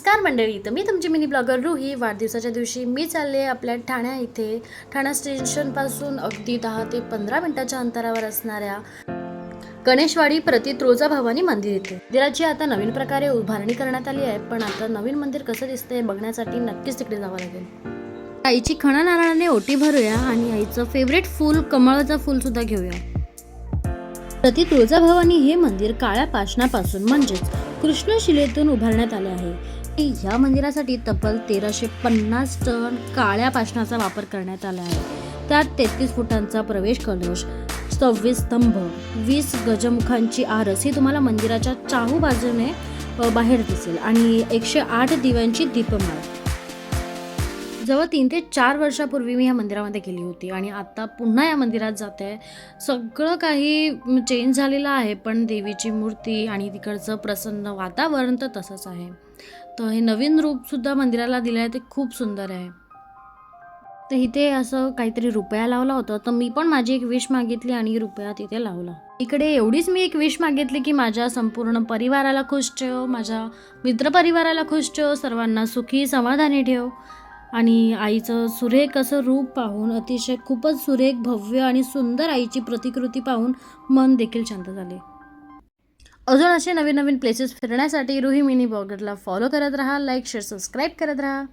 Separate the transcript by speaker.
Speaker 1: नमस्कार मंडळी, तर मी तुमची मिनी ब्लॉगर रुही. वाढदिवसाच्या दिवशी मी चालले आपल्या ठाण्या इथे ठाणा स्टेशनपासून अगदी 10 ते 15 मिनिटाच्या अंतरावर असणाऱ्या गणेशवाडी प्रति तुळजाभवानी मंदिर इथे. मंदिराची आता नवीन प्रकारे उभारणी करण्यात आली आहे, पण आता नवीन मंदिर कसं दिसतंय बघण्यासाठी नक्कीच तिकडे जावं लागेल. आईची खणा नारळाने ओटी भरूया आणि आईचं फेवरेट फूल कमळाचं फूल सुद्धा घेऊया. प्रति तुळजाभवानी हे मंदिर काळ्या पाषाणापासून म्हणजेच कृष्णशिलेतून उभारण्यात आले आहे. या मंदिरासाठी तब्बल 1350 टन काळ्या पाषाणाचा वापर करण्यात आला आहे. त्यात 33 फुटांचा प्रवेश कलश, 26 स्तंभ, 20 गजमुखांची आरस ही तुम्हाला मंदिराच्या चाहू बाजूने बाहेर दिसेल आणि 108 दिव्यांची दीपमाळ. जवळ 3 ते 4 वर्षापूर्वी मी या मंदिरामध्ये गेली होती आणि आता पुन्हा या मंदिरात जाते. सगळं काही चेंज झालेलं आहे, पण देवीची मूर्ती आणि तिकडचं प्रसन्न वातावरण तर तसंच आहे. तर हे नवीन रूपसुद्धा मंदिराला दिलं आहे, ते खूप सुंदर आहे. तर इथे असं काहीतरी रुपया लावला होता, तर मी पण माझी एक विश मागितली आणि रुपया तिथे लावला. इकडे एवढीच मी एक विश मागितली की माझ्या संपूर्ण परिवाराला खुश ठेव, माझ्या मित्रपरिवाराला खुश ठेव, सर्वांना सुखी समाधानी ठेव. आणि आईचं सुरेख असं रूप पाहून, अतिशय खूपच सुरेख, भव्य आणि सुंदर आईची प्रतिकृती पाहून मन देखील शांत झाले. अजून असे नवीन नवीन प्लेसेस फिरण्यासाठी रुही मिनी ब्लॉगरला फॉलो करत राहा, लाईक शेअर सबस्क्राईब करत राहा.